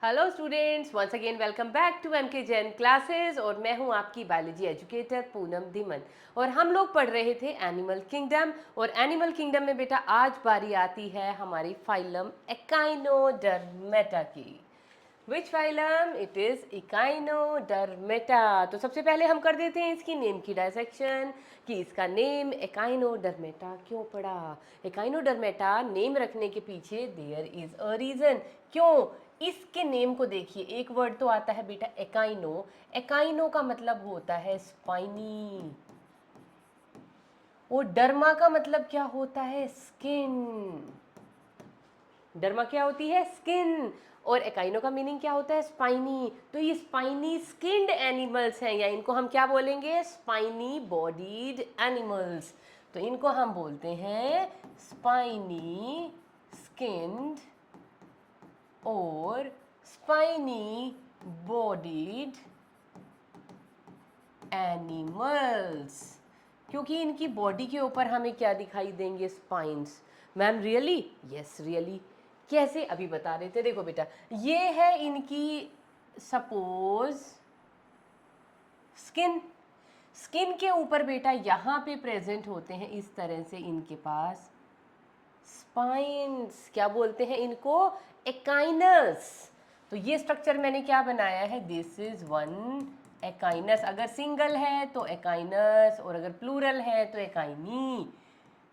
Hello students, once again welcome back to M K Jain classes. और मैं हूं आपकी बायोलॉजी एजुकेटर पूनम धीमन। और हम लोग पढ़ रहे थे एनिमल किंगडम। और एनिमल किंगडम में बेटा आज बारी आती है हमारी फाइलम एकाइनोडर्मेटा की। Which phylum? It is Echinodermata. तो सबसे पहले हम कर देते हैं इसकी नेम की डायसेक्शन कि इसका नेम एकाइनोडर्मेटा क्यों पड़ा। एकाइनोडर्मेटा नेम रखने के पीछे देयर इज अ रीजन। क्यों? इसके नेम को देखिए, एक वर्ड तो आता है बेटा एकाइनो। एकाइनो का मतलब होता है स्पाइनी, और डर्मा का मतलब क्या होता है? स्किन। डर्मा क्या होती है? स्किन। और एकाइनो का मीनिंग क्या होता है? स्पाइनी। तो ये स्पाइनी स्किन्ड एनिमल्स हैं, या इनको हम क्या बोलेंगे? Spiny bodied animals. तो इनको हम बोलते हैं स्पाइनी स्किन्ड और स्पाइनी बॉडीड एनिमल्स। क्योंकि इनकी बॉडी के ऊपर हमें क्या दिखाई देंगे? Spines. Ma'am really? Yes really. कैसे? अभी बता रहे थे। देखो बेटा, ये है इनकी सपोज स्किन। स्किन के ऊपर बेटा यहाँ पे प्रेजेंट होते हैं इस तरह से इनके पास स्पाइंस। क्या बोलते हैं इनको? एकाइनस। तो ये स्ट्रक्चर मैंने क्या बनाया है? This is one echinus. अगर सिंगल है तो एकाइनस, और अगर प्लूरल है तो एकाइनी।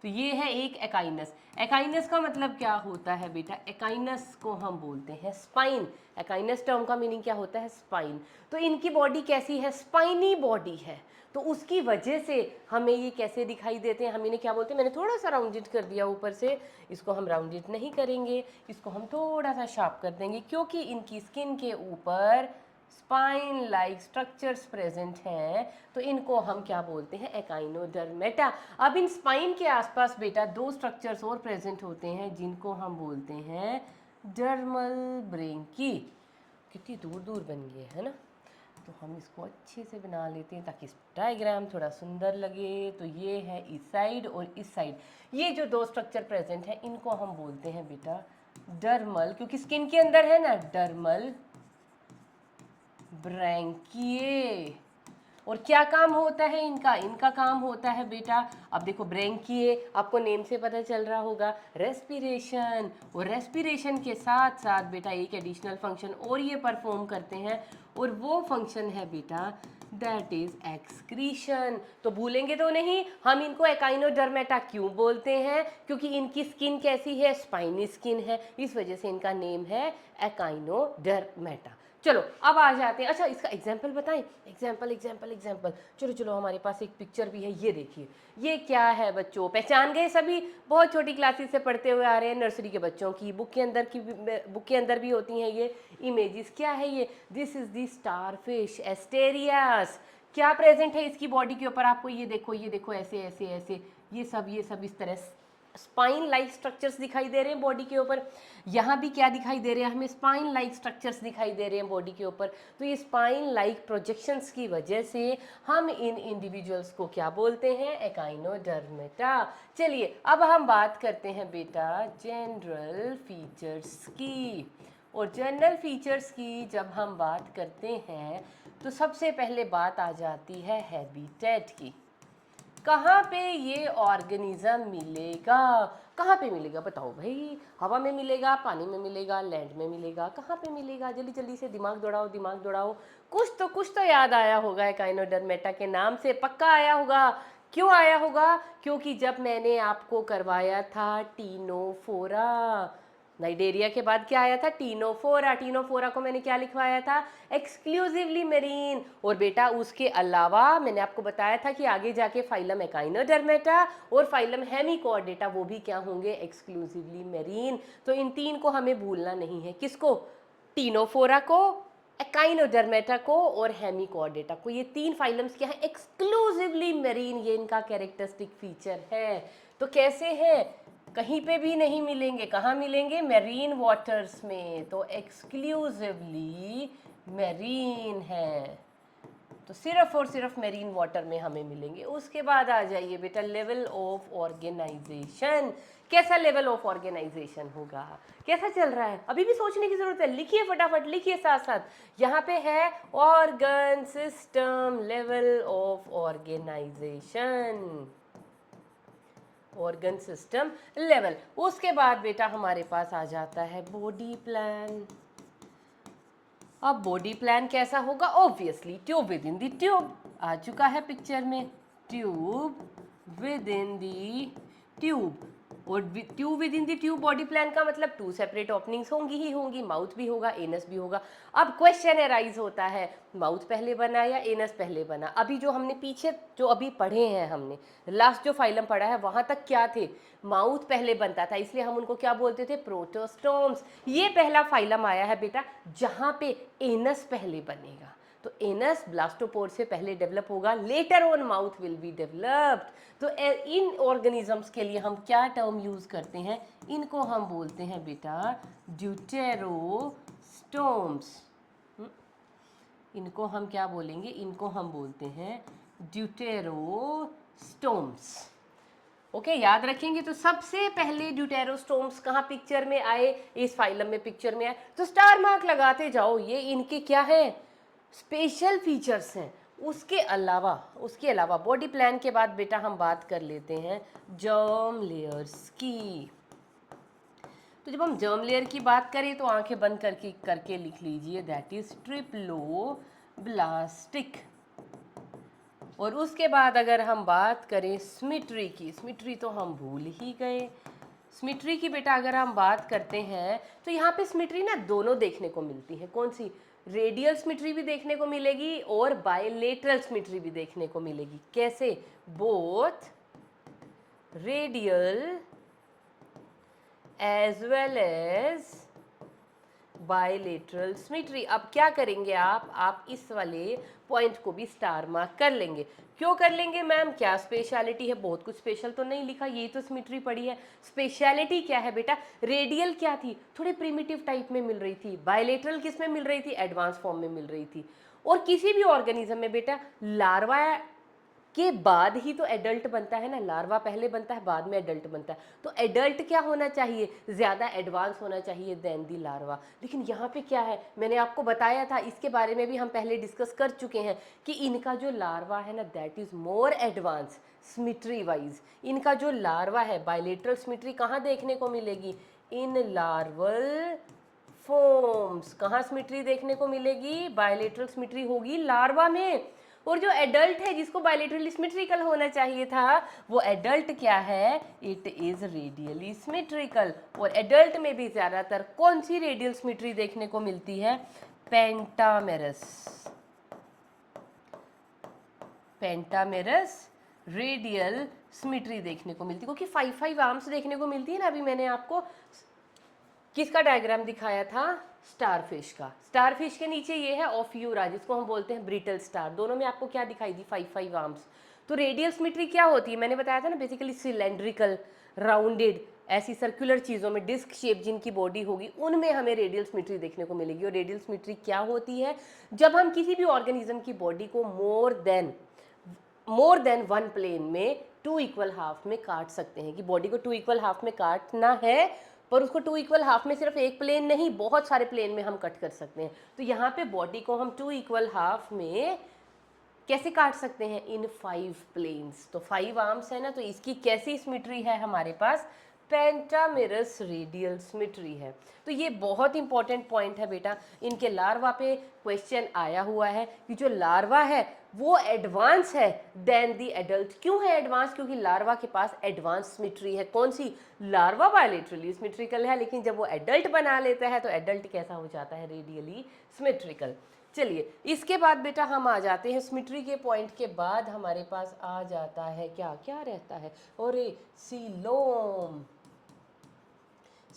तो ये है एक एकाइनस। एकाइनस का मतलब क्या होता है बेटा? एकाइनस को हम बोलते हैं स्पाइन। एकाइनस टर्म का मीनिंग क्या होता है? स्पाइन। तो इनकी बॉडी कैसी है? स्पाइनी बॉडी है। तो उसकी वजह से हमें ये कैसे दिखाई देते हैं? हम इन्हें क्या बोलते हैं? मैंने थोड़ा सा राउंडेड कर दिया ऊपर से। इसको हम राउंडेड नहीं करेंगे, इसको हम थोड़ा सा शार्प कर देंगे, क्योंकि इनकी स्किन के ऊपर स्पाइन लाइक स्ट्रक्चर्स प्रेजेंट हैं। तो इनको हम क्या बोलते हैं? एकाइनोडर्मेटा। अब इन स्पाइन के आसपास बेटा दो स्ट्रक्चर्स और प्रेजेंट होते हैं जिनको हम बोलते हैं डर्मल ब्रेंकी। कितनी दूर दूर बन गए है ना। तो हम इसको अच्छे से बना लेते हैं ताकि डायग्राम थोड़ा सुंदर लगे। तो ये है इस साइड और इस साइड, ये जो दो स्ट्रक्चर प्रेजेंट है इनको हम बोलते हैं बेटा डर्मल, क्योंकि स्किन के अंदर है ना, डर्मल ब्रैंकिए। और क्या काम होता है इनका? इनका काम होता है बेटा, अब देखो ब्रैंकिए आपको नेम से पता चल रहा होगा, रेस्पिरेशन। और रेस्पिरेशन के साथ साथ बेटा एक एडिशनल फंक्शन और ये परफॉर्म करते हैं, और वो फंक्शन है बेटा दैट इज एक्सक्रीशन। तो भूलेंगे तो नहीं, हम इनको एकाइनोडर्मेटा क्यों बोलते हैं? क्योंकि इनकी स्किन कैसी है? स्पाइनी स्किन है, इस वजह से इनका नेम है एकाइनोडर्मेटा। चलो अब आ जाते हैं। अच्छा, इसका एग्जाम्पल बताएं? Example example example. चलो चलो, हमारे पास एक पिक्चर भी है, ये देखिए। ये क्या है बच्चों? पहचान गए सभी? बहुत छोटी क्लासेस से पढ़ते हुए आ रहे हैं, नर्सरी के बच्चों की बुक के अंदर भी होती हैं ये इमेजेस। क्या है ये? This is the starfish Asterias. क्या प्रेजेंट है इसकी बॉडी के ऊपर? आपको ये देखो ऐसे ऐसे ऐसे, ये सब इस तरह स्पाइन लाइक स्ट्रक्चर्स दिखाई दे रहे हैं बॉडी के ऊपर। यहाँ भी क्या दिखाई दे रहे हैं हमें? स्पाइन लाइक स्ट्रक्चर्स दिखाई दे रहे हैं बॉडी के ऊपर। तो ये स्पाइन लाइक प्रोजेक्शंस की वजह से हम इन इंडिविजुअल्स को क्या बोलते हैं? एकाइनोडर्मेटा। चलिए अब हम बात करते हैं बेटा जनरल फीचर्स की। और जनरल फीचर्स की जब हम बात करते हैं तो सबसे पहले बात आ जाती है हैबिटेट की। कहाँ पे ये ऑर्गेनिज्म मिलेगा? कहाँ पे मिलेगा बताओ भाई? हवा में मिलेगा, पानी में मिलेगा, लैंड में मिलेगा? कहाँ पे मिलेगा? जल्दी जल्दी से दिमाग दौड़ाओ, दिमाग दौड़ाओ। कुछ तो याद आया होगा एकाइनोडर्मेटा के नाम से, पक्का आया होगा। क्यों आया होगा? क्योंकि जब मैंने आपको करवाया था टीनोफोरा, नाइडेरिया के बाद क्या आया था? टीनोफोरा। टीनोफोरा को मैंने क्या लिखवाया था? Exclusively marine. और बेटा उसके अलावा मैंने आपको बताया था कि आगे जाके फाइलम एकाइनोडर्मेटा और फाइलम हेमिकॉर्डेटा वो भी क्या होंगे? Exclusively marine. तो इन तीन को हमें भूलना नहीं है। किसको? टीनोफोरा को, एकाइनोडर्मेटा को और हेमिकॉर्डेटा को। ये तीन फाइलम्स क्या है? Exclusively marine. ये इनका कैरेक्टरिस्टिक फीचर है। तो कैसे है? कहीं पे भी नहीं मिलेंगे। कहाँ मिलेंगे? मेरीन वाटर्स में। तो एक्सक्लूसिवली मेरीन है। तो सिर्फ और सिर्फ मेरीन वाटर में हमें मिलेंगे। उसके बाद आ जाइए बेटा लेवल ऑफ ऑर्गेनाइजेशन। कैसा लेवल ऑफ ऑर्गेनाइजेशन होगा, कैसा चल रहा है, अभी भी सोचने की जरूरत है, लिखिए फटाफट, लिखिए साथ साथ। यहाँ पे है organ system level of organisation, organ system level. उसके बाद बेटा हमारे पास आ जाता है बॉडी प्लान। अब बॉडी प्लान कैसा होगा, obviously tube within the tube आ चुका है पिक्चर में, tube within the tube. और tube within the tube body plan का मतलब 2 सेपरेट ओपनिंग्स होंगी ही होंगी, माउथ भी होगा, एनस भी होगा। अब क्वेश्चन अराइज होता है, माउथ पहले बना या एनस पहले बना। अभी जो हमने पीछे जो अभी पढ़े हैं, हमने लास्ट जो फाइलम पढ़ा है वहां तक क्या थे, माउथ पहले बनता था, इसलिए हम उनको क्या बोलते थे, प्रोटोस्टोम्स। ये पहला फाइलम आया है बेटा जहां पे एनस पहले बनेगा। तो एनस ब्लास्टोपोर से पहले डेवलप होगा, later on mouth will be developed. तो इन ऑर्गेनिजम्स के लिए हम क्या टर्म यूज करते हैं, इनको हम बोलते हैं बेटा ड्यूटेरोस्टोम्स। इनको हम क्या बोलेंगे, इनको हम बोलते हैं ड्यूटेरोस्टोम्स। ओके, याद रखेंगे। तो सबसे पहले ड्यूटेरोस्टोम्स कहाँ पिक्चर में आए, इस फाइलम में पिक्चर में आए। तो स्टार मार्क लगाते जाओ, ये इनके क्या है, स्पेशल फीचर्स हैं। उसके अलावा बॉडी प्लान के बाद बेटा हम बात कर लेते हैं जर्म लेयर्स की। तो जब हम जर्म लेयर की बात करें तो आंखें बंद करके लिख लीजिए, दैट इज ट्रिप्लोब्लास्टिक। और उसके बाद अगर हम बात करें सिमेट्री की, सिमेट्री तो हम भूल ही गए। सिमेट्री की बेटा अगर हम बात करते हैं तो यहाँ पे सिमेट्री ना दोनों देखने को मिलती है। कौन सी, रेडियल सिमेट्री भी देखने को मिलेगी और बायलेटरल सिमेट्री भी देखने को मिलेगी। कैसे, both radial as well as bilateral symmetry. अब क्या करेंगे आप इस वाले पॉइंट को भी स्टार मार्क कर लेंगे। क्यों कर लेंगे मैम, क्या स्पेशलिटी है, बहुत कुछ स्पेशल तो नहीं लिखा, ये तो सिमेट्री पढ़ी है। स्पेशलिटी क्या है बेटा, रेडियल क्या थी, थोड़ी प्रिमिटिव टाइप में मिल रही थी, बायलेटरल किस में मिल रही थी, एडवांस फॉर्म में मिल रही थी। और किसी भी ऑर्गेनिज्म में बेटा लार्वा के बाद ही तो एडल्ट बनता है ना, लार्वा पहले बनता है बाद में एडल्ट बनता है। तो एडल्ट क्या होना चाहिए, ज़्यादा एडवांस होना चाहिए देन दी लार्वा। लेकिन यहाँ पे क्या है, मैंने आपको बताया था, इसके बारे में भी हम पहले डिस्कस कर चुके हैं कि इनका जो लार्वा है ना that is more advance symmetry wise. इनका जो लार्वा है, बायलेटरल सिमेट्री कहाँ देखने को मिलेगी, इन लार्वल फॉर्म्स। कहाँ सिमेट्री देखने को मिलेगी, बायलेटरल सिमेट्री होगी लार्वा में। और जो एडल्ट है जिसको बायलेटरली सिमेट्रिकल होना चाहिए था, वो एडल्ट क्या है, इट इज रेडियली सिमेट्रिकल। और एडल्ट में भी ज्यादातर कौन सी रेडियल सिमेट्री देखने को मिलती है, पेंटामेरस, पेंटामेरस रेडियल सिमेट्री देखने को मिलती है। क्योंकि 5 आर्म्स देखने को मिलती है ना, अभी मैंने आपको किसका डायग्राम दिखाया था, स्टारफिश का। स्टारफिश के नीचे ये है ऑफ्यूरा, जिसको हम बोलते हैं ब्रिटल स्टार। दोनों में आपको क्या दिखाई दी, 5 आर्म्स। तो रेडियल सिमेट्री क्या होती है, मैंने बताया था ना, बेसिकली सिलेंड्रिकल, राउंडेड, ऐसी सर्कुलर चीज़ों में डिस्क शेप जिनकी बॉडी होगी उनमें हमें रेडियल सिमेट्री देखने को मिलेगी। और रेडियल सिमेट्री क्या होती है, जब हम किसी भी ऑर्गेनिज्म की बॉडी को मोर देन वन प्लेन में 2 इक्वल हाफ में काट सकते हैं, कि बॉडी को 2 इक्वल हाफ में काटना है, पर उसको 2 इक्वल हाफ में सिर्फ एक प्लेन नहीं, बहुत सारे प्लेन में हम कट कर सकते हैं। तो यहाँ पे बॉडी को हम 2 इक्वल हाफ में कैसे काट सकते हैं, इन 5 प्लेन्स। तो 5 आर्म्स है ना, तो इसकी कैसी सिमेट्री है हमारे पास, पेंटामेरस रेडियल सिमेट्री है। तो ये बहुत इंपॉर्टेंट पॉइंट है बेटा, इनके लार्वा पे क्वेश्चन आया हुआ है कि जो लार्वा है वो एडवांस है देन दी एडल्ट। क्यों है एडवांस, क्योंकि लार्वा के पास एडवांस सिमेट्री है। कौन सी, लार्वा बायलेटरली सिमेट्रिकल है, लेकिन जब वो एडल्ट बना लेता है तो एडल्ट कैसा हो जाता है, रेडियली सिमेट्रिकल। चलिए इसके बाद बेटा हम आ जाते हैं सिमेट्री के पॉइंट के बाद हमारे पास आ जाता है क्या क्या रहता है, और सीलोम।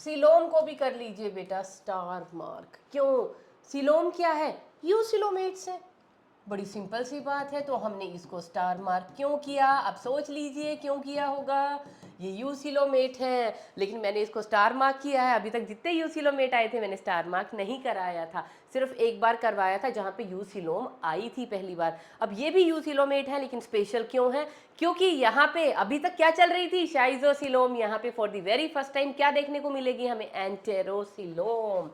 सीलोम को भी कर लीजिए बेटा स्टार मार्क। क्यों, सीलोम क्या है, यूसिलोमेट्स है। बड़ी सिंपल सी बात है, तो हमने इसको स्टार मार्क क्यों किया? अब सोच लीजिए क्यों किया होगा। ये यूसिलोमेट है, लेकिन मैंने इसको स्टार मार्क किया है। अभी तक जितने यूसिलोमेट आए थे मैंने स्टार मार्क नहीं कराया था, सिर्फ एक बार करवाया था जहाँ पे यूसिलोम आई थी पहली बार। अब ये भी यूसिलोमेट है, लेकिन स्पेशल क्यों है? क्योंकि यहाँ पे अभी तक क्या चल रही थी? शाइजोसिलोम। यहाँ पे for the very first time क्या देखने को मिलेगी हमें? एंटेरोसिलोम।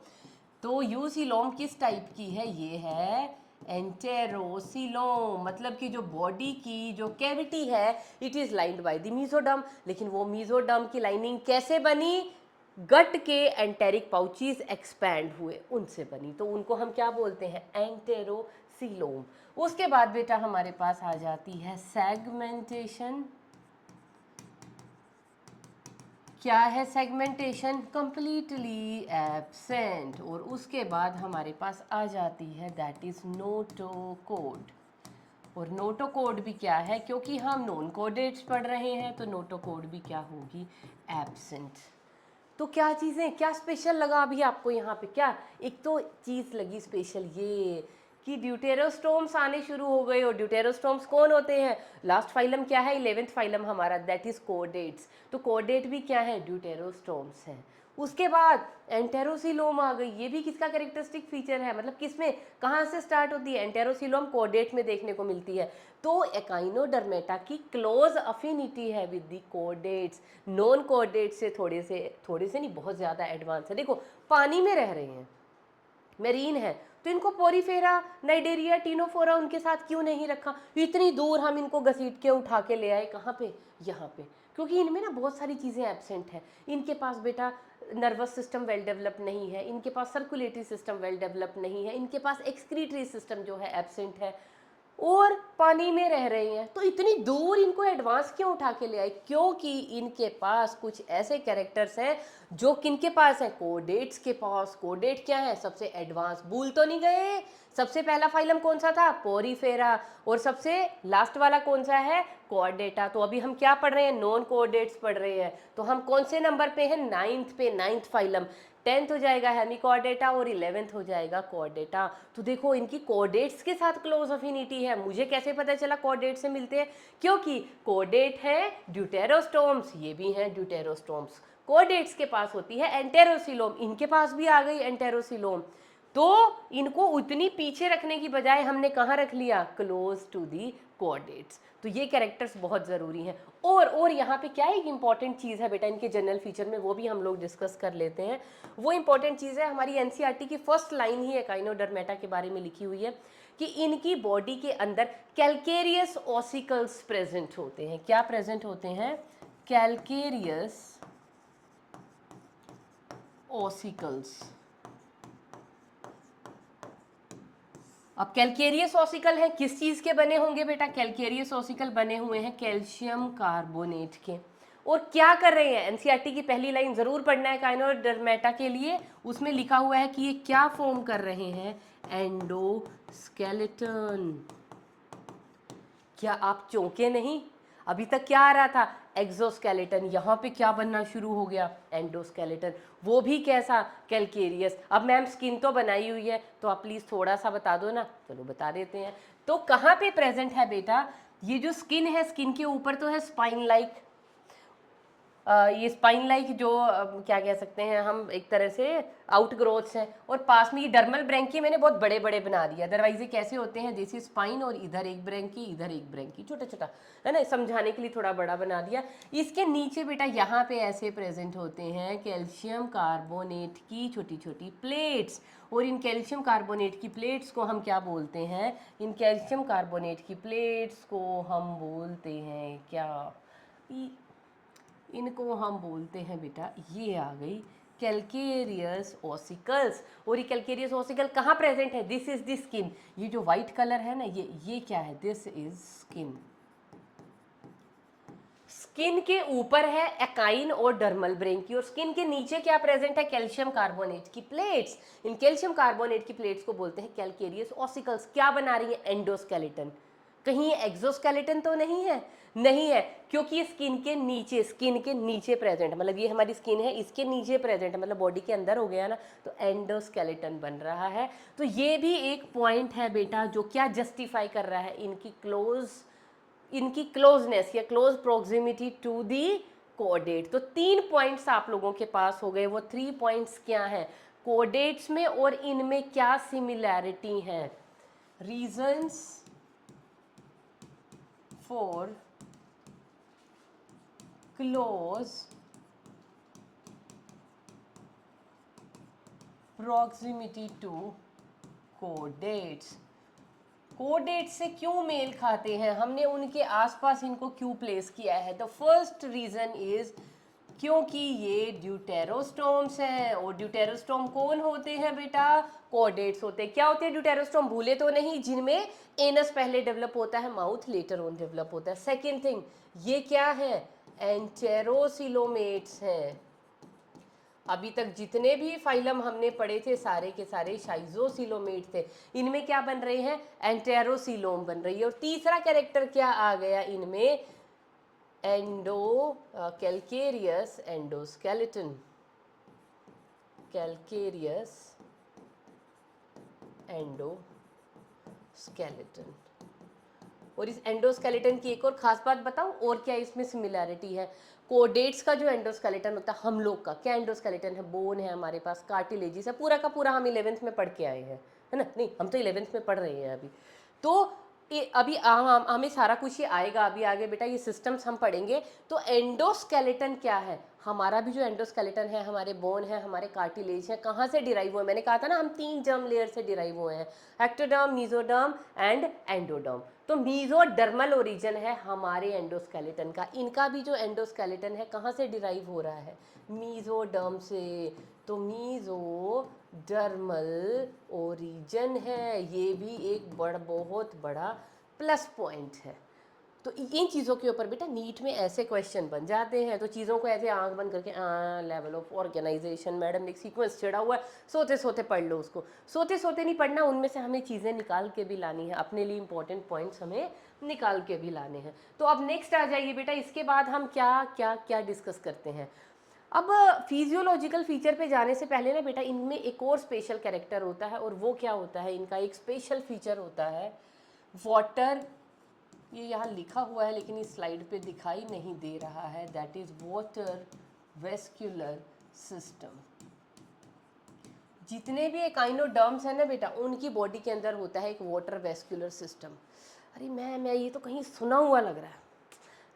तो यूसिलोम किस टाइप की है? ये है एंटेरोसिलोम, मतलब कि जो बॉडी की जो कैविटी है it is lined by the mesoderm. लेकिन वो मीजोडर्म की लाइनिंग कैसे बनी? गट के एंटेरिक पाउचेस एक्सपैंड हुए, उनसे बनी, तो उनको हम क्या बोलते हैं? एंटेरोसिलोम। उसके बाद बेटा हमारे पास आ जाती है सेगमेंटेशन। क्या है सेगमेंटेशन? Completely absent. और उसके बाद हमारे पास आ जाती है दैट इज नोटोकोड। और नोटोकोड भी क्या है? क्योंकि हम नॉन कोडेड्स पढ़ रहे हैं तो नोटोकोड भी क्या होगी? एब्सेंट। तो क्या चीज़ें, क्या स्पेशल लगा अभी आपको यहाँ पे? क्या एक तो चीज़ लगी स्पेशल ये कि ड्यूटेरोस्टोम्स आने शुरू हो गए। और ड्यूटेरोस्टोम्स कौन होते हैं? लास्ट फाइलम क्या है? 11th फाइलम हमारा, दैट इज कोडेट्स। तो कोडेट भी क्या है? ड्यूटेरोस्टोम्स है। उसके बाद एंटेरोसिलोम आ गई। ये भी किसका कैरेक्टरिस्टिक फीचर है? मतलब किसमें, कहाँ से स्टार्ट होती है? एंटेरोसिलोम कोडेट में देखने को मिलती है। तो एकाइनोडर्मेटा की क्लोज अफिनिटी है विद दी कोडेट्स। नॉन कोडेट्स से थोड़े से नहीं, बहुत ज़्यादा एडवांस है। देखो पानी में रह रहे हैं, मेरीन है, तो इनको पोरीफेरा, नाइडेरिया, टीनोफोरा उनके साथ क्यों नहीं रखा? इतनी दूर हम इनको घसीट के उठा के ले आए, कहाँ पे? यहाँ पे। क्योंकि इनमें ना बहुत सारी चीज़ें एब्सेंट हैं। इनके पास बेटा नर्वस सिस्टम वेल डेवलप नहीं है, इनके पास सर्कुलेटरी सिस्टम वेल डेवलप नहीं है, इनके पास एक्सक्रीटरी सिस्टम जो है एब्सेंट है, और पानी में रह रहे हैं। तो इतनी दूर इनको एडवांस क्यों उठा के ले आए? क्योंकि इनके पास कुछ ऐसे कैरेक्टर्स हैं जो किनके पास है? कोडेट्स के पास। कोडेट क्या है? सबसे एडवांस। भूल तो नहीं गए? सबसे पहला फाइलम कौन सा था? पोरीफेरा। और सबसे लास्ट वाला कौन सा है? कोऑर्डेटा। तो अभी हम क्या पढ़ रहे हैं? नॉन कोऑर्डेट्स पढ़ रहे हैं। तो हम कौन से नंबर पे हैं? 9th पे। 9th phylum. 10th हो जाएगा हेमिकोऑर्डेटा और 11th हो जाएगा कोऑर्डेटा। तो देखो इनकी कोऑर्डेट्स के साथ क्लोज अफिनिटी है। मुझे कैसे पता चला कोऑर्डेट से मिलते हैं? क्योंकि कोऑर्डेट है ड्यूटेरोस्टोम्स, ये भी हैं ड्यूटेरोस्टोम्स। कोऑर्डेट्स के पास होती है एंटेरोसिलोम, इनके पास भी आ गई एंटेरोसिलोम। तो इनको उतनी पीछे रखने की बजाय हमने कहाँ रख लिया? Close to the chordates. तो ये कैरेक्टर्स बहुत ज़रूरी हैं। और यहाँ पे क्या एक इंपॉर्टेंट चीज़ है बेटा इनके जनरल फीचर में, वो भी हम लोग डिस्कस कर लेते हैं। वो इंपॉर्टेंट चीज़ है, हमारी एनसीईआरटी की फर्स्ट लाइन ही एकाइनोडर्मेटा के बारे में लिखी हुई है कि इनकी बॉडी के अंदर कैलकेरियस ऑसिकल्स प्रेजेंट होते हैं। क्या प्रेजेंट होते हैं? Calcareous ossicles. अब कैलकेरियस ऑसिकल है, किस चीज़ के बने होंगे बेटा? कैलकेरियस ऑसिकल बने हुए हैं कैल्शियम कार्बोनेट के। और क्या कर रहे हैं? एनसीईआरटी की पहली लाइन जरूर पढ़ना है काइनोडर्मेटा के लिए, उसमें लिखा हुआ है कि ये क्या फॉर्म कर रहे हैं? एंडोस्केलेटन। क्या आप चौंके नहीं? अभी तक क्या आ रहा था? एक्सोस्केलेटन। यहाँ पे क्या बनना शुरू हो गया? एंडोस्केलेटन। वो भी कैसा? कैलकेरियस। अब मैम स्किन तो बनाई हुई है, तो आप प्लीज़ थोड़ा सा बता दो ना। चलो बता देते हैं। तो कहाँ पे प्रेजेंट है बेटा? ये जो स्किन है, स्किन के ऊपर तो है स्पाइन लाइक, ये स्पाइन लाइक जो क्या कह सकते हैं हम, एक तरह से आउट ग्रोथ्स हैं। और पास में ये डर्मल ब्रैंकी मैंने बहुत बड़े बड़े बना दिया, अदरवाइज ये कैसे होते हैं? जैसे स्पाइन और इधर एक ब्रैंकी, इधर एक ब्रैंकी, छोटा छोटा है ना, समझाने के लिए थोड़ा बड़ा बना दिया। इसके नीचे बेटा यहाँ पे ऐसे प्रेजेंट होते हैं कैल्शियम कार्बोनेट की छोटी छोटी प्लेट्स। और इन कैल्शियम कार्बोनेट की प्लेट्स को हम क्या बोलते हैं? इन कैल्शियम कार्बोनेट की प्लेट्स को हम बोलते हैं क्या? इनको हम बोलते हैं बेटा, ये आ गई कैलकेरियस ऑसिकल्स। और ये कैलकेरियस ऑसिकल कहाँ प्रेजेंट है? This is the skin. ये जो व्हाइट कलर है ना, ये क्या है? This is skin. स्किन के ऊपर है एकाइन और डर्मल ब्रेंकी, और स्किन के नीचे क्या प्रेजेंट है? कैल्शियम कार्बोनेट की प्लेट्स। इन कैल्शियम कार्बोनेट की प्लेट्स को बोलते हैं कैलकेरियस ऑसिकल्स। क्या बना रही है? एंडोस्केलेटन। कहीं एक्सोस्केलेटन तो नहीं है, नहीं है, क्योंकि ये स्किन के नीचे प्रेजेंट, मतलब ये हमारी स्किन है, इसके नीचे प्रेजेंट है, मतलब बॉडी के अंदर हो गया ना, तो एंडोस्केलेटन बन रहा है। तो ये भी एक पॉइंट है बेटा जो क्या जस्टिफाई कर रहा है, इनकी क्लोजनेस या क्लोज प्रोक्सिमिटी टू दी कोडेट। तो 3 पॉइंट्स आप लोगों के पास हो गए। वो 3 पॉइंट्स क्या हैं, कोडेट्स में और इनमें क्या सिमिलैरिटी है। Reasons for close proximity to chordates. Chordates से क्यों मेल खाते हैं, हमने उनके आसपास इनको क्यों प्लेस किया है। द फर्स्ट रीजन इज क्योंकि ये ड्यूटेरोस्टोम्स हैं, और ड्यूटेरोस्टोम कौन होते हैं बेटा, कोडेट्स होते हैं। क्या होते हैं ड्यूटेरोस्टोम, भूले तो नहीं, जिनमें एनस पहले डेवलप होता है, माउथ लेटर ऑन डेवलप होता है। सेकेंड थिंग, ये क्या है, एंटेरोसिलोमेट्स हैं। अभी तक जितने भी फाइलम हमने पढ़े थे सारे के सारे शाइजोसिलोमेट थे, इनमें क्या बन रहे हैं, एंटेरोसिलोम बन रही है। और तीसरा कैरेक्टर क्या आ गया इनमें, कैलकेरियस एंडोस्केलेटन, कैलकेरियस एंडोस्केलेटन। और इस एंडोस्केलेटन की एक और खास बात बताऊं, और क्या इसमें सिमिलैरिटी है, कोडेट्स का जो एंडोस्केलेटन होता है, हम लोग का क्या एंडोस्केलेटन है, बोन है हमारे पास, कार्टिलेजिस है, पूरा का पूरा हम 11th में पढ़ के आए हैं, है ना, नहीं हम तो 11th में पढ़ रहे हैं अभी। तो अभी हमें सारा कुछ ये आएगा अभी आगे बेटा, ये सिस्टम्स हम पढ़ेंगे। तो एंडोस्केलेटन क्या है, हमारा भी जो एंडोस्केलेटन है, हमारे बोन है, हमारे कार्टिलेज है, कहाँ से डिराइव हुए, मैंने कहा था ना हम 3 जर्म लेयर से डिराइव हुए हैं, एक्टोडर्म, मीजोडर्म एंड एंडोडर्म। तो मीजोडर्मल ओरिजिन है हमारे एंडोस्केलेटन का। इनका भी जो एंडोस्केलेटन है कहाँ से डिराइव हो रहा है, मीजोडर्म से। तो मीजोडर्मल ओरिजिन है, ये भी एक बहुत बड़ा प्लस पॉइंट है। तो इन चीज़ों के ऊपर बेटा नीट में ऐसे क्वेश्चन बन जाते हैं। तो चीज़ों को ऐसे आंख बंद करके लेवल ऑफ ऑर्गेनाइजेशन, मैडम ने एक सीक्वेंस छेड़ा हुआ है, सोते सोते पढ़ लो उसको, सोते सोते नहीं पढ़ना, उनमें से हमें चीज़ें निकाल के भी लानी है, अपने लिए इंपॉर्टेंट पॉइंट्स हमें निकाल के भी लाने हैं। तो अब नेक्स्ट आ जाइए बेटा, इसके बाद हम क्या क्या क्या डिस्कस करते हैं। अब फिजियोलॉजिकल फीचर पे जाने से पहले ना बेटा, इनमें एक और स्पेशल कैरेक्टर होता है, और वो क्या होता है, इनका एक स्पेशल फीचर होता है वाटर, ये यहाँ लिखा हुआ है लेकिन इस स्लाइड पे दिखाई नहीं दे रहा है, that is water vascular system. जितने भी एकाइनोडर्म्स हैं ना बेटा, उनकी बॉडी के अंदर होता है एक वाटर वेस्क्यूलर सिस्टम। अरे मैं ये तो कहीं सुना हुआ लग रहा है,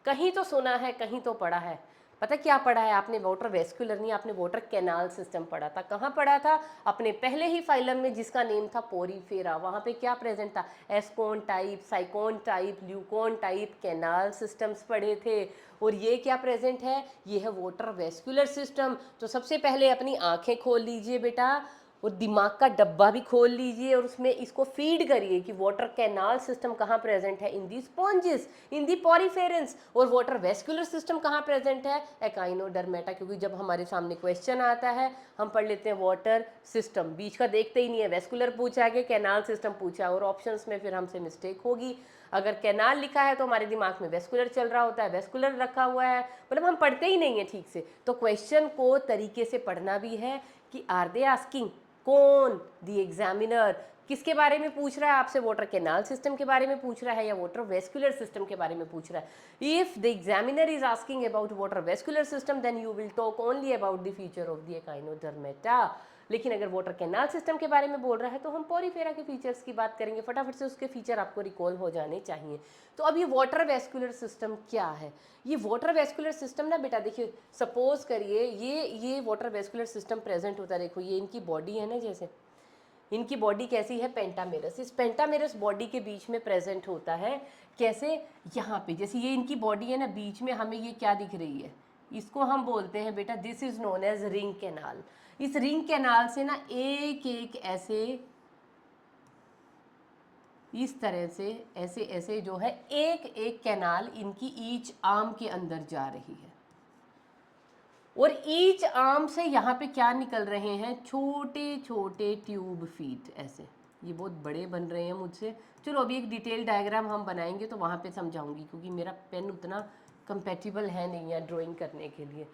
कहीं तो सुना है, कहीं तो पढ़ा है। पता क्या पढ़ा है आपने, वाटर वेस्क्यूलर नहीं, आपने वाटर कैनाल सिस्टम पढ़ा था। कहाँ पढ़ा था, अपने पहले ही फाइलम में जिसका नेम था पोरीफेरा। वहाँ पे क्या प्रेजेंट था, ascon type, sycon type, leucon type canal systems पढ़े थे। और ये क्या प्रेजेंट है, ये है वाटर वेस्क्यूलर सिस्टम। तो सबसे पहले अपनी आंखें खोल लीजिए बेटा, और दिमाग का डब्बा भी खोल लीजिए, और उसमें इसको फीड करिए कि वाटर कैनाल सिस्टम कहाँ प्रेजेंट है, इन दी स्पॉन्जेस, इन दी पॉरीफेरेंस। और वाटर वेस्क्यूलर सिस्टम कहाँ प्रेजेंट है, एकाइनोडर्मेटा। क्योंकि जब हमारे सामने क्वेश्चन आता है हम पढ़ लेते हैं वाटर सिस्टम, बीच का देखते ही नहीं है, वेस्क्यूलर पूछा है कि कैनाल सिस्टम पूछा है, और ऑप्शंस में फिर हमसे मिस्टेक होगी। अगर कैनाल लिखा है तो हमारे दिमाग में वेस्कुलर चल रहा होता है, वेस्कुलर रखा हुआ है, मतलब हम पढ़ते ही नहीं है ठीक से। तो क्वेश्चन को तरीके से पढ़ना भी है कि आर दे आस्किंग, कौन, दी एग्जामिनर किसके बारे में पूछ रहा है आपसे, वाटर कैनाल सिस्टम के बारे में पूछ रहा है या वाटर वेस्कुलर सिस्टम के बारे में पूछ रहा है। If the examiner is asking about water vascular system then you will talk only about the feature of the echinodermata. लेकिन अगर वाटर कैनाल सिस्टम के बारे में बोल रहा है तो हम पोरीफेरा के फीचर्स की बात करेंगे, फटाफट से उसके फीचर आपको रिकॉल हो जाने चाहिए। तो अब ये वाटर वेस्कुलर सिस्टम क्या है, ये वाटर वेस्कुलर सिस्टम ना बेटा देखिए, सपोज करिए ये वाटर वेस्कुलर सिस्टम प्रेजेंट होता है, देखो ये इनकी बॉडी है ना, जैसे इनकी बॉडी कैसी है, पेंटामेरस। इस पेंटामेरस बॉडी के बीच में प्रेजेंट होता है, कैसे, यहाँ पे जैसे ये इनकी बॉडी है ना, बीच में हमें ये क्या दिख रही है, इसको हम बोलते हैं बेटा, this is known as ring canal. इस रिंग कैनाल से ना एक एक ऐसे इस तरह से ऐसे ऐसे जो है एक एक कैनाल इनकी ईच आर्म के अंदर जा रही है, और ईच आर्म से यहाँ पे क्या निकल रहे हैं, छोटे छोटे ट्यूब फीट ऐसे। ये बहुत बड़े बन रहे हैं मुझसे। चलो अभी एक डिटेल डायग्राम हम बनाएंगे तो वहाँ पे समझाऊंगी, क्योंकि मेरा पेन उतना कंपेटिबल है नहीं है ड्राइंग करने के लिए।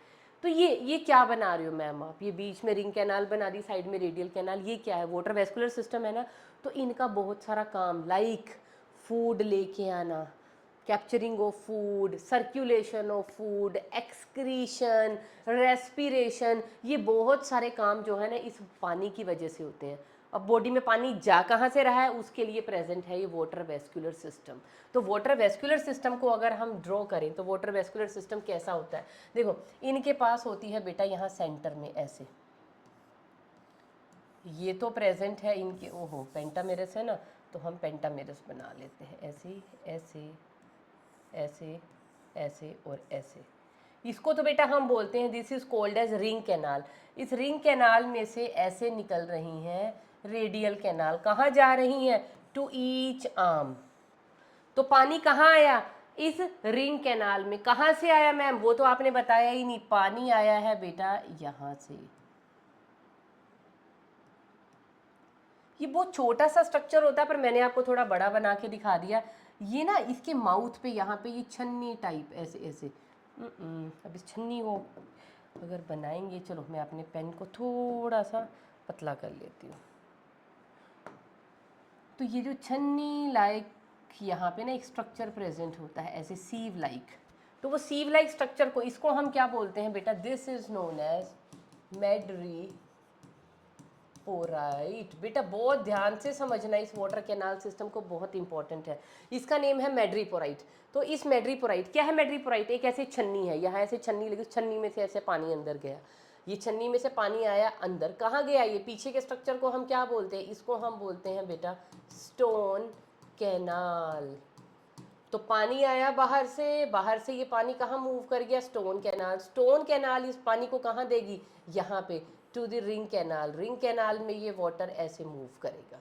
तो ये क्या बना रहे हो मैम आप? ये बीच में रिंग कैनाल बना दी, साइड में रेडियल कैनाल, ये क्या है? वाटर वेस्कुलर सिस्टम है ना। तो इनका बहुत सारा काम, लाइक फूड लेके आना, capturing of food, circulation of food, excretion, respiration, ये बहुत सारे काम जो है ना इस पानी की वजह से होते हैं। अब बॉडी में पानी जा कहाँ से रहा है, उसके लिए प्रेजेंट है ये वाटर वेस्कुलर सिस्टम। तो वाटर वेस्कुलर सिस्टम को अगर हम ड्रॉ करें तो वाटर वेस्कुलर सिस्टम कैसा होता है? देखो इनके पास होती है बेटा यहाँ सेंटर में ऐसे, ये तो प्रेजेंट है इनके, ओहो पेंटामेरस है ना, तो हम पेंटामेरस बना लेते हैं ऐसे ऐसे ऐसे ऐसे और ऐसे। इसको तो बेटा हम बोलते हैं this is called as ring canal. इस रिंग कैनाल में से ऐसे निकल रही हैं रेडियल कैनाल। कहाँ जा रही हैं? To each arm. तो पानी कहाँ आया? इस रिंग कैनाल में। कहाँ से आया मैम? वो तो आपने बताया ही नहीं। पानी आया है बेटा यहाँ से। ये बहुत छोटा सा स्ट्रक्चर होता है, पर मैंने आपको थोड़ा बड़ा बना के दिखा दिया। ये ना इसके माउथ पे यहाँ पे ये छन्नी टाइप ऐसे ऐसे। अब इस छन्नी को अगर बनाएंगे, चलो मैं अपने पेन को थोड़ा सा पतला कर लेती हूँ। तो ये जो छन्नी लाइक यहाँ पे ना एक स्ट्रक्चर प्रेजेंट होता है ऐसे सीव लाइक। तो वो सीव लाइक स्ट्रक्चर को, इसको हम क्या बोलते हैं बेटा? This is known as madreporite. बेटा बहुत ध्यान से समझना, इस वाटर कैनाल सिस्टम को, बहुत इंपॉर्टेंट है। इसका नेम है मेड्रीपोराइट। तो इस मेड्रीपोराइट, क्या है मेड्रीपोराइट? एक ऐसी छन्नी है, यहाँ ऐसे छन्नी लगी, छन्नी में से ऐसे पानी अंदर गया। ये छन्नी में से पानी आया अंदर, कहाँ गया? ये पीछे के स्ट्रक्चर को हम क्या बोलते हैं? इसको हम बोलते हैं बेटा स्टोन कैनाल। तो पानी आया बाहर से, बाहर से ये पानी कहाँ मूव कर गया? Stone canal. स्टोन कैनाल इस पानी को कहाँ देगी? यहाँ पे to the ring canal. Ring canal में ये वाटर ऐसे मूव करेगा।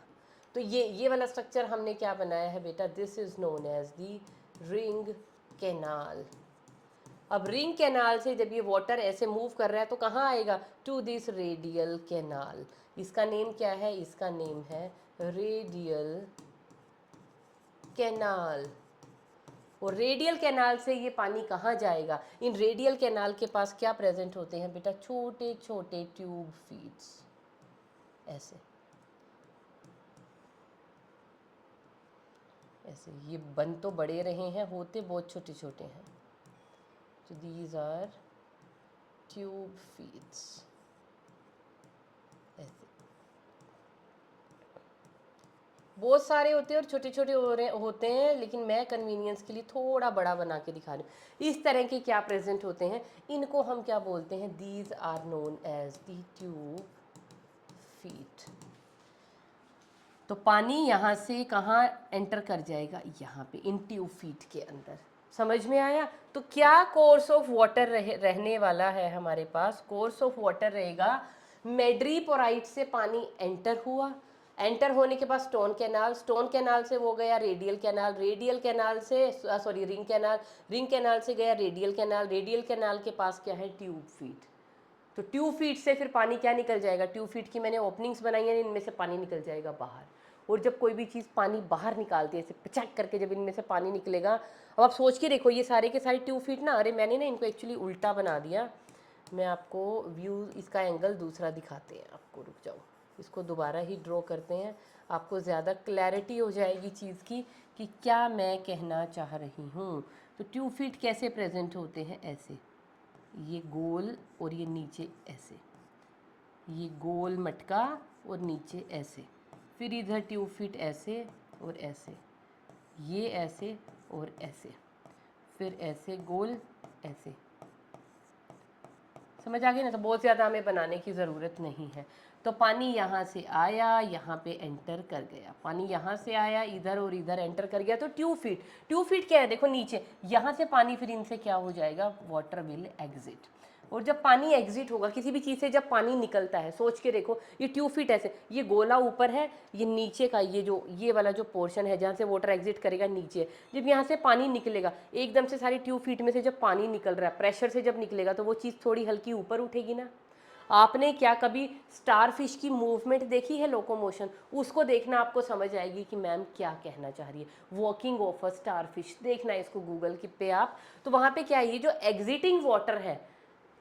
तो ये वाला स्ट्रक्चर हमने क्या बनाया है बेटा? This is known as the ring canal. अब रिंग कैनाल से जब ये वाटर ऐसे मूव कर रहा है तो कहाँ आएगा? To this radial canal. इसका नेम क्या है? इसका नेम है रेडियल कैनाल। और रेडियल कैनाल से ये पानी कहाँ जाएगा? इन रेडियल कैनाल के पास क्या प्रेजेंट होते हैं बेटा? छोटे छोटे ट्यूब फीड्स ऐसे ऐसे। ये बन तो बड़े रहे हैं, होते बहुत छोटे छोटे हैं। तो दीज आर ट्यूब फीड्स ऐसे। बहुत सारे होते हैं और छोटे छोटे होते हैं, लेकिन मैं कन्वीनियंस के लिए थोड़ा बड़ा बना के दिखा रही हूँ। इस तरह के क्या प्रेजेंट होते हैं, इनको हम क्या बोलते हैं? These are known as the tube feet. तो पानी यहाँ से कहाँ एंटर कर जाएगा? यहाँ पे इन ट्यूब फीट के अंदर। समझ में आया? तो क्या कोर्स ऑफ वाटर रहने वाला है हमारे पास? कोर्स ऑफ वाटर रहेगा, मेड्रीपोराइट से पानी एंटर हुआ, एंटर होने के बाद स्टोन कैनाल, स्टोन कैनाल से वो गया रेडियल कैनाल, रेडियल कैनाल से sorry ring canal, ring canal से गया रेडियल कैनाल, रेडियल कैनाल के पास क्या है? Tube feet. तो ट्यूब फीट से फिर पानी क्या निकल जाएगा? ट्यूब फीट की मैंने ओपनिंग्स बनाई हैं, इनमें से पानी निकल जाएगा बाहर। और जब कोई भी चीज़ पानी बाहर निकालती है ऐसे पचक करके, जब इनमें से पानी निकलेगा, अब आप सोच के देखो ये सारे के सारे ट्यूब फीट ना, अरे मैंने ना इनको एक्चुअली उल्टा बना दिया। मैं आपको व्यू इसका एंगल दूसरा दिखाते हैं आपको, रुक जाओ, इसको दोबारा ही ड्रॉ करते हैं, आपको ज़्यादा क्लैरिटी हो जाएगी चीज़ की कि क्या मैं कहना चाह रही हूँ। तो ट्यूब फीट कैसे प्रेजेंट होते हैं? ऐसे, ये गोल और ये नीचे ऐसे, ये गोल मटका और नीचे ऐसे, फिर इधर ट्यूब फीट ऐसे और ऐसे, ये ऐसे और ऐसे, फिर ऐसे गोल ऐसे। समझ आ गई ना? तो बहुत ज़्यादा हमें बनाने की ज़रूरत नहीं है। तो पानी यहाँ से आया, यहाँ पे एंटर कर गया, पानी यहाँ से आया इधर और इधर एंटर कर गया। तो ट्यूब फीट, ट्यूब फीट क्या है? देखो नीचे, यहाँ से पानी फिर इनसे क्या हो जाएगा? Water will exit. और जब पानी एग्जिट होगा, किसी भी चीज़ से जब पानी निकलता है, सोच के देखो, ये ट्यूब फीट ऐसे, ये गोला ऊपर है, ये नीचे का ये वाला जो पोर्शन है जहाँ से वाटर एग्जिट करेगा नीचे। जब यहाँ से पानी निकलेगा, एकदम से सारी ट्यूब फीट में से जब पानी निकल रहा है, प्रेशर से जब निकलेगा, तो वो चीज़ थोड़ी हल्की ऊपर उठेगी ना। आपने क्या कभी स्टारफिश की मूवमेंट देखी है, लोकोमोशन? उसको देखना, आपको समझ आएगी कि मैम क्या कहना चाह रही है। वॉकिंग ऑफ अ स्टारफिश, देखना इसको गूगल पे आप, तो वहाँ पे क्या है, ये जो एग्जिटिंग वाटर है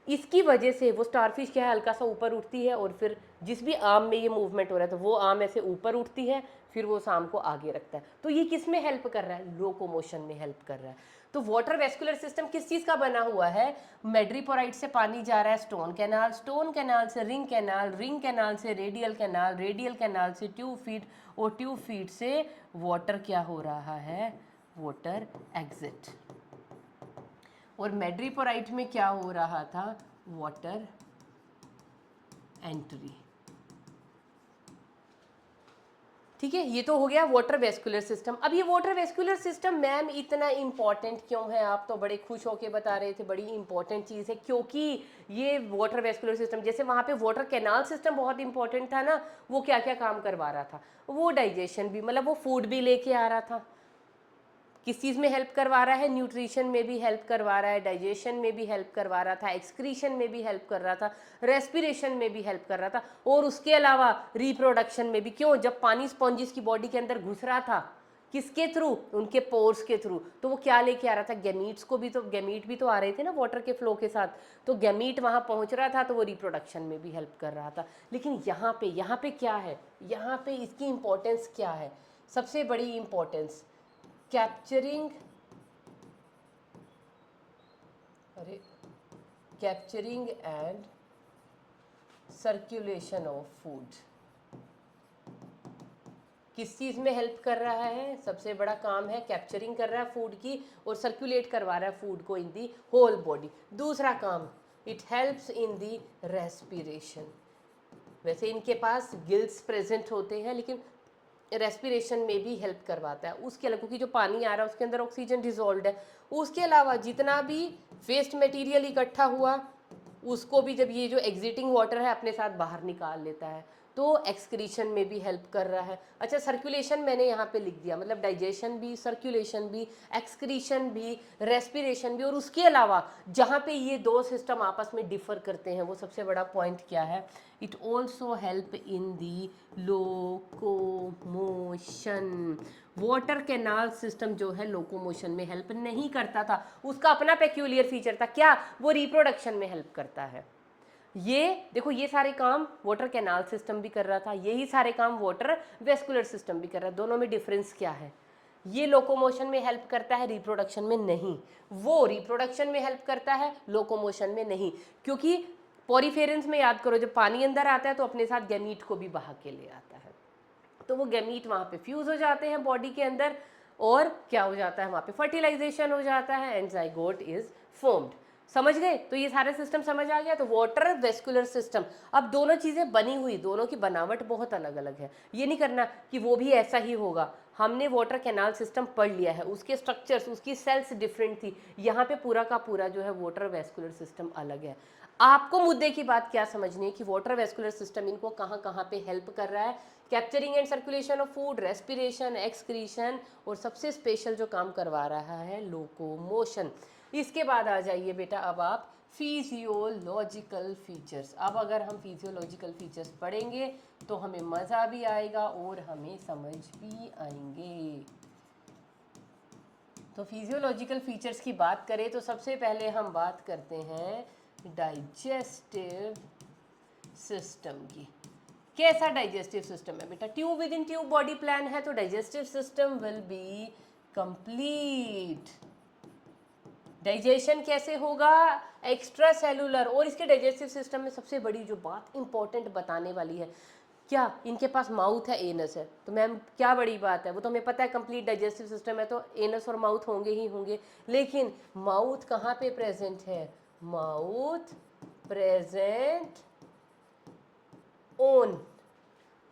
इसकी वजह से वो स्टारफिश क्या है, हल्का सा ऊपर उठती है, और फिर जिस भी आर्म में ये मूवमेंट हो रहा है तो वो आर्म ऐसे ऊपर उठती है, फिर वो शाम को आगे रखता है। तो ये किस में हेल्प कर रहा है, लोकोमोशन में हेल्प कर रहा है। तो वाटर वेस्कुलर सिस्टम किस चीज़ का बना हुआ है, मैड्रीपोराइट से पानी जा रहा है स्टोन कैनाल, स्टोन कैनाल से रिंग कैनाल, रिंग कैनाल से रेडियल कैनाल, रेडियल कैनाल से ट्यूब फीट, और ट्यूब फीट से वाटर क्या हो रहा है, वाटर एग्जिट। और मैड्रीपोराइट में क्या हो रहा था, वाटर एंट्री। ठीक है, ये तो हो गया वाटर वेस्कुलर सिस्टम। अब ये वाटर वेस्कुलर सिस्टम मैम इतना इंपॉर्टेंट क्यों है, आप तो बड़े खुश होके बता रहे थे बड़ी इंपॉर्टेंट चीज़ है, क्योंकि ये वाटर वेस्कुलर सिस्टम, जैसे वहाँ पे वाटर कैनाल सिस्टम बहुत इंपॉर्टेंट था ना, वो क्या क्या काम करवा रहा था, वो डाइजेशन भी, मतलब वो फूड भी लेके आ रहा था, किस चीज़ में हेल्प करवा रहा है, न्यूट्रिशन में भी हेल्प करवा रहा है, डाइजेशन में भी हेल्प करवा रहा था, एक्सक्रीशन में भी हेल्प कर रहा था, रेस्पिरेशन में भी हेल्प कर रहा था, और उसके अलावा रिप्रोडक्शन में भी। क्यों, जब पानी स्पॉन्जिस की बॉडी के अंदर घुस रहा था, किसके थ्रू, उनके पोर्स के थ्रू, तो वो क्या लेके आ रहा था, गैमीट्स को भी, तो गैमीट भी तो आ रहे थे ना वाटर के फ्लो के साथ, तो गैमीट वहाँ पहुँच रहा था, तो वो रिप्रोडक्शन में भी हेल्प कर रहा था। लेकिन यहाँ पे क्या है, यहाँ पे इसकी इंपॉर्टेंस क्या है, सबसे बड़ी इंपॉर्टेंस, कैप्चरिंग, अरे capturing and circulation of food. किस चीज़ में हेल्प कर रहा है, सबसे बड़ा काम है कैप्चरिंग कर रहा है फूड की, और सर्कुलेट करवा रहा है फूड को इन दी होल बॉडी। दूसरा काम, it helps in the respiration. वैसे इनके पास गिल्स प्रेजेंट होते हैं, लेकिन रेस्पिरेशन में भी हेल्प करवाता है। उसके अलावा, क्योंकि जो पानी आ रहा है उसके अंदर ऑक्सीजन डिजोल्व है, उसके अलावा जितना भी वेस्ट मटेरियल इकट्ठा हुआ उसको भी जब ये जो एग्जिटिंग वाटर है अपने साथ बाहर निकाल लेता है, तो एक्सक्रीशन में भी हेल्प कर रहा है। अच्छा, सर्कुलेशन मैंने यहाँ पे लिख दिया, मतलब डाइजेशन भी, सर्कुलेशन भी, एक्सक्रीशन भी, रेस्पिरेशन भी, और उसके अलावा जहाँ पे ये दो सिस्टम आपस में डिफर करते हैं वो सबसे बड़ा पॉइंट क्या है, it also help in the locomotion. Water canal system जो है लोकोमोशन में हेल्प नहीं करता था, उसका अपना पेक्यूलियर फीचर था, क्या, वो रिप्रोडक्शन में हेल्प करता है। ये देखो, ये सारे काम वाटर कैनाल सिस्टम भी कर रहा था, यही सारे काम वाटर वेस्कुलर सिस्टम भी कर रहा है। दोनों में डिफरेंस क्या है, ये लोकोमोशन में हेल्प करता है, रिप्रोडक्शन में नहीं। वो रिप्रोडक्शन में हेल्प करता है, लोकोमोशन में नहीं। क्योंकि पॉरीफेरेंस में याद करो, जब पानी अंदर आता है तो अपने साथ गैमीट को भी बहा के ले आता है, तो वो गैमीट वहाँ पे फ्यूज हो जाते हैं बॉडी के अंदर, और क्या हो जाता है वहाँ पे, फर्टिलाइजेशन हो जाता है, एंड जाइगोट इज फॉर्म्ड। समझ गए, तो ये सारे सिस्टम समझ आ गया। तो वाटर वेस्कुलर सिस्टम, अब दोनों चीज़ें बनी हुई, दोनों की बनावट बहुत अलग अलग है, ये नहीं करना कि वो भी ऐसा ही होगा। हमने वाटर कैनाल सिस्टम पढ़ लिया है, उसके स्ट्रक्चर्स, उसकी सेल्स डिफरेंट थी, यहाँ पे पूरा का पूरा जो है वाटर वेस्कुलर सिस्टम अलग है। आपको मुद्दे की बात क्या समझनी है कि वाटर वेस्कुलर सिस्टम इनको कहाँ कहाँ पे हेल्प कर रहा है, capturing and circulation of food, respiration, excretion, और सबसे स्पेशल जो काम करवा रहा है, लोकोमोशन। इसके बाद आ जाइए बेटा अब आप फिजियोलॉजिकल फीचर्स। अब अगर हम फिजियोलॉजिकल फीचर्स पढ़ेंगे तो हमें मज़ा भी आएगा और हमें समझ भी आएंगे। तो फिजियोलॉजिकल फीचर्स की बात करें तो सबसे पहले हम बात करते हैं डाइजेस्टिव सिस्टम की। कैसा डाइजेस्टिव सिस्टम है बेटा, tube with in tube body plan है, तो digestive system will be complete. Digestion कैसे होगा, एक्स्ट्रा सेलुलर। और इसके डाइजेस्टिव सिस्टम में सबसे बड़ी जो बात इंपॉर्टेंट बताने वाली है, क्या इनके पास माउथ है, एनस है, तो मैम क्या बड़ी बात है, वो तो हमें पता है कंप्लीट डाइजेस्टिव सिस्टम है तो एनस और माउथ होंगे ही होंगे। लेकिन माउथ कहाँ पे प्रेजेंट है, माउथ प्रेजेंट ओन,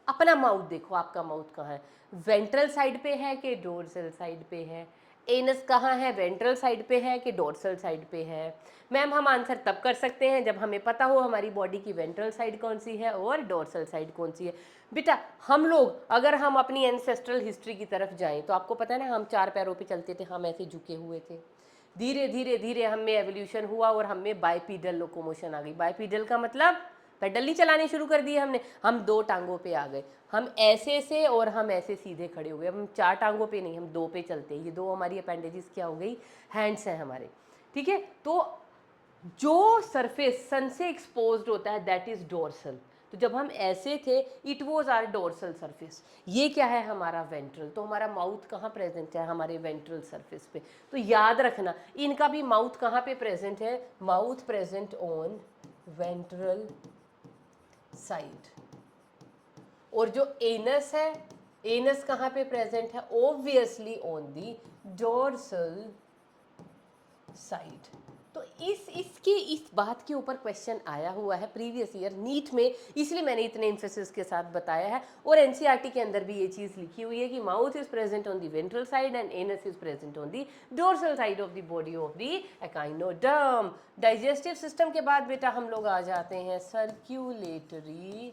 अपना माउथ देखो, आपका माउथ कहाँ है, वेंट्रल साइड पे है कि डोर्सल साइड पे है, एनस कहाँ है, वेंट्रल साइड पे है कि डोर्सल साइड पे है। मैम हम आंसर तब कर सकते हैं जब हमें पता हो हमारी बॉडी की वेंट्रल साइड कौन सी है और डोर्सल साइड कौन सी है। बेटा हम लोग अगर हम अपनी एंसेस्ट्रल हिस्ट्री की तरफ जाएं तो आपको पता है ना, हम 4 पैरों पे चलते थे, हम ऐसे झुके हुए थे, धीरे धीरे धीरे हम में एवोल्यूशन हुआ और हम में बाइपीडल लोकोमोशन आ गई। बाइपीडल का मतलब पेडल नहीं चलाने शुरू कर दिए हमने, हम 2 टांगों पे आ गए, हम ऐसे से और हम ऐसे सीधे खड़े हो गए। अब हम 4 टांगों पे नहीं, हम 2 पे चलते हैं। ये 2 हमारी अपेंडेजेस क्या हो गई, हैंड्स हैं हमारे, ठीक है। तो जो सरफेस सन से एक्सपोज्ड होता है दैट इज डोर्सल। तो जब हम ऐसे थे it was our dorsal surface. ये क्या है, हमारा वेंट्रल। तो हमारा माउथ कहाँ प्रेजेंट है, हमारे वेंट्रल सरफेस पे। तो याद रखना इनका भी माउथ कहाँ पे प्रेजेंट है, mouth present on ventral side. और जो एनस है, एनस कहाँ पे प्रेजेंट है, obviously on the dorsal side. तो इस बात के ऊपर क्वेश्चन आया हुआ है प्रीवियस ईयर नीट में, इसलिए मैंने इतने एम्फेसिस के साथ बताया है। और एनसीईआरटी के अंदर भी ये चीज़ लिखी हुई है कि mouth is present on the ventral side and anus is present on the dorsal side of the body of the echinoderm. Digestive system के बाद बेटा हम लोग आ जाते हैं सर्क्यूलेटरी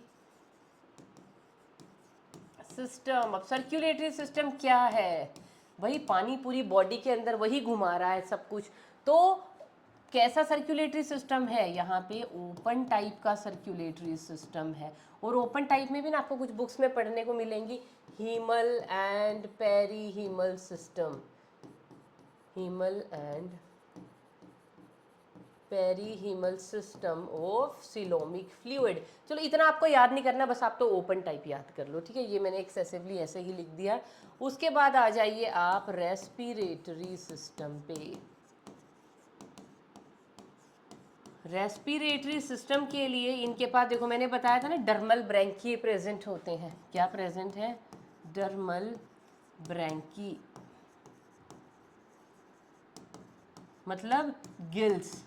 सिस्टम। अब सर्क्यूलेटरी सिस्टम क्या है, वही पानी पूरी बॉडी के अंदर वही घुमा रहा है सब कुछ। तो कैसा सर्क्यूलेटरी सिस्टम है, यहाँ पे ओपन टाइप का सर्क्यूलेटरी सिस्टम है। और ओपन टाइप में भी ना आपको कुछ बुक्स में पढ़ने को मिलेंगी, haemal and perihaemal system, haemal and perihaemal system of coelomic fluid. चलो इतना आपको याद नहीं करना, बस आप तो ओपन टाइप याद कर लो, ठीक है। ये मैंने एक्सेसिवली ऐसे ही लिख दिया। उसके बाद आ जाइए आप रेस्पिरेटरी सिस्टम पे। रेस्पिरेटरी सिस्टम के लिए इनके पास देखो मैंने बताया था ना डर्मल ब्रैंकी प्रेजेंट होते हैं। क्या प्रेजेंट है, डर्मल ब्रैंकी मतलब गिल्स।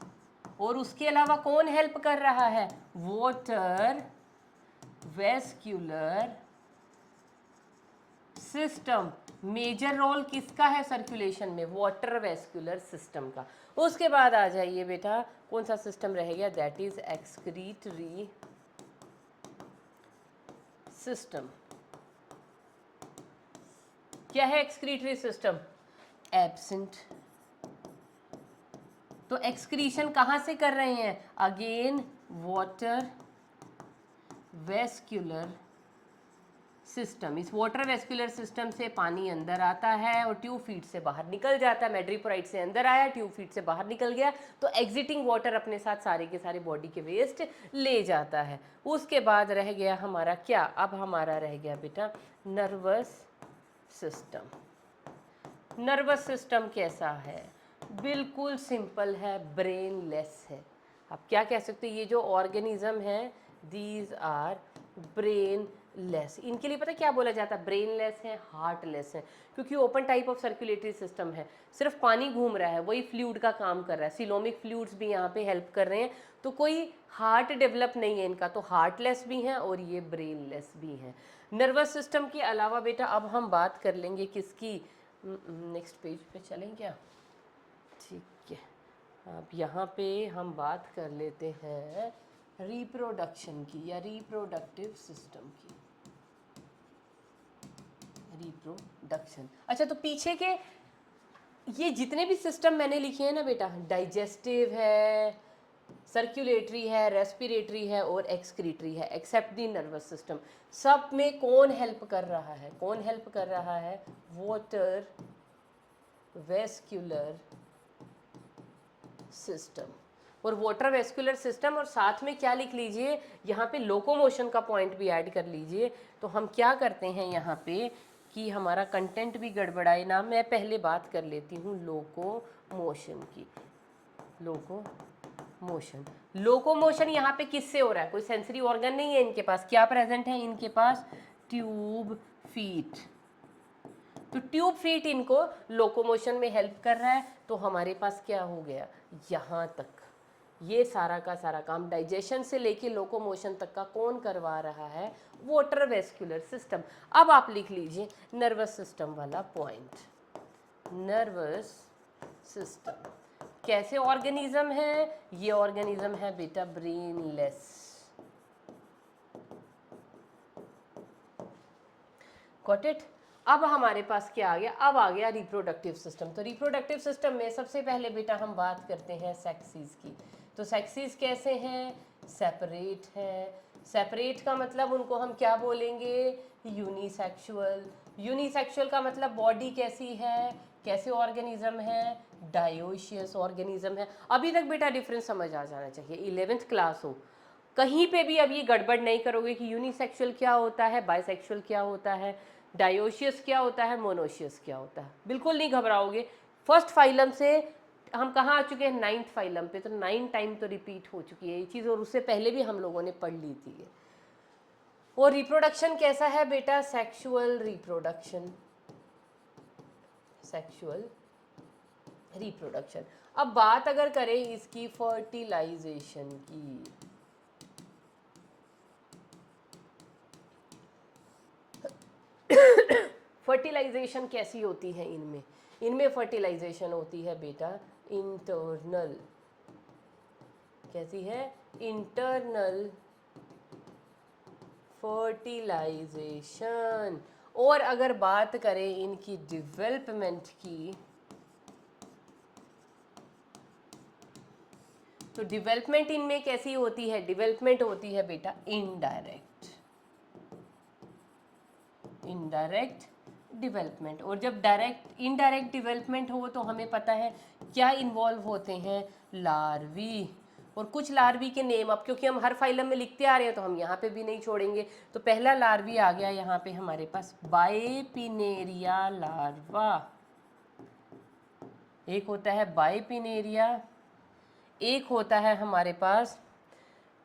और उसके अलावा कौन हेल्प कर रहा है, water vascular system. Major role किसका है सर्कुलेशन में, वाटर वेस्क्यूलर सिस्टम का। उसके बाद आ जाइए बेटा कौन सा सिस्टम रह गया, दैट इज एक्सक्रीटरी सिस्टम। क्या है एक्सक्रीटरी सिस्टम, एब्सेंट। तो एक्सक्रीशन कहाँ से कर रहे हैं, अगेन वाटर वेस्क्यूलर सिस्टम। इस वाटर वेस्क्यूलर सिस्टम से पानी अंदर आता है और ट्यूब फीट से बाहर निकल जाता है। मेड्रीपोराइट से अंदर आया, ट्यूब फीट से बाहर निकल गया, तो एग्जिटिंग वाटर अपने साथ सारे के सारे बॉडी के वेस्ट ले जाता है। उसके बाद रह गया हमारा क्या, अब हमारा रह गया बेटा नर्वस सिस्टम। नर्वस सिस्टम कैसा है, बिल्कुल सिंपल है, ब्रेनलेस है। आप क्या कह सकते हो, ये जो ऑर्गेनिज्म है दीज आर ब्रेनलेस। इनके लिए पता क्या बोला जाता है, ब्रेनलेस है, हार्टलेस है, क्योंकि open type of circulatory system है, सिर्फ पानी घूम रहा है, वही फ्लूइड का काम कर रहा है। सिलोमिक फ्लूइड्स भी यहाँ पे हेल्प कर रहे हैं, तो कोई हार्ट डेवलप नहीं है इनका, तो हार्टलेस भी हैं और ये ब्रेनलेस भी हैं। नर्वस सिस्टम के अलावा बेटा अब हम बात कर लेंगे किसकी, नेक्स्ट पेज पे चलें क्या, ठीक है। अब यहाँ पे हम बात कर लेते हैं रिप्रोडक्शन की या रिप्रोडक्टिव सिस्टम की। रिप्रोडक्शन, अच्छा तो पीछे के ये जितने भी सिस्टम मैंने लिखे हैं ना बेटा, डाइजेस्टिव है, सर्कुलेटरी है, रेस्पिरेटरी है और एक्सक्रीटरी है, एक्सेप्ट दी नर्वस सिस्टम। सब में कौन हेल्प कर रहा है, कौन हेल्प कर रहा है, वाटर वेस्क्यूलर सिस्टम। और वाटर वेस्कुलर सिस्टम और साथ में क्या लिख लीजिए, यहाँ पे लोकोमोशन का पॉइंट भी ऐड कर लीजिए। तो हम क्या करते हैं यहाँ पे कि हमारा कंटेंट भी गड़बड़ाए ना, मैं पहले बात कर लेती हूँ लोकोमोशन की। लोकोमोशन, लोकोमोशन यहाँ पे किससे हो रहा है, कोई सेंसरी ऑर्गन नहीं है इनके पास, क्या प्रेजेंट है इनके पास, ट्यूब फीट। तो ट्यूब फीट इनको लोकोमोशन में हेल्प कर रहा है। तो हमारे पास क्या हो गया, यहाँ तक ये सारा का सारा काम डाइजेशन से लेके लोकोमोशन तक का कौन करवा रहा है, वाटर वेस्कुलर सिस्टम। अब आप लिख लीजिए नर्वस सिस्टम वाला पॉइंट। नर्वस सिस्टम कैसे ऑर्गेनिज्म है, ये ऑर्गेनिज्म है बेटा ब्रेनलेस। Got it. अब हमारे पास क्या आ गया, अब आ गया रिप्रोडक्टिव सिस्टम। तो रिप्रोडक्टिव सिस्टम में सबसे पहले बेटा हम बात करते हैं सेक्सीज की। तो सेक्सीज कैसे हैं, सेपरेट है। सेपरेट का मतलब उनको हम क्या बोलेंगे? यूनिसेक्सुअल। यूनिसेक्सुअल का मतलब बॉडी कैसी है, कैसे ऑर्गेनिज्म है? डायोशियस ऑर्गेनिज्म है। अभी तक बेटा डिफरेंस समझ आ जाना चाहिए, 11th क्लास हो, कहीं पे भी अब ये गड़बड़ नहीं करोगे कि यूनिसेक्सुअल क्या होता है, बाइसेक्सुअल क्या होता है, डायोशियस क्या होता है, मोनोशियस क्या होता है, बिल्कुल नहीं घबराओगे। फर्स्ट फाइलम से हम कहाँ आ चुके हैं? 9th फाइलम पे, तो 9 टाइम तो रिपीट हो चुकी है ये चीज़, और उससे पहले भी हम लोगों ने पढ़ ली थी ये। और रिप्रोडक्शन कैसा है बेटा? Sexual reproduction, sexual reproduction. अब बात अगर करें इसकी फर्टिलाइजेशन की, फर्टिलाइजेशन कैसी होती है इनमें? इनमें फर्टिलाइजेशन होती है बेटा इंटरनल। कैसी है? Internal fertilisation. और अगर बात करें इनकी डेवलपमेंट की, तो डेवलपमेंट इनमें कैसी होती है? डेवलपमेंट होती है बेटा इनडायरेक्ट, इनडायरेक्ट डेवलपमेंट। और जब डायरेक्ट इनडायरेक्ट डेवलपमेंट हो तो हमें पता है क्या इन्वॉल्व होते हैं? लार्वी। और कुछ लार्वी के नेम, अब क्योंकि हम हर फाइलम में लिखते आ रहे हैं तो हम यहाँ पे भी नहीं छोड़ेंगे। तो पहला लार्वी आ गया यहाँ पे हमारे पास, बाइपिनेरिया लार्वा। एक होता है बाइपिनेरिया, एक होता है हमारे पास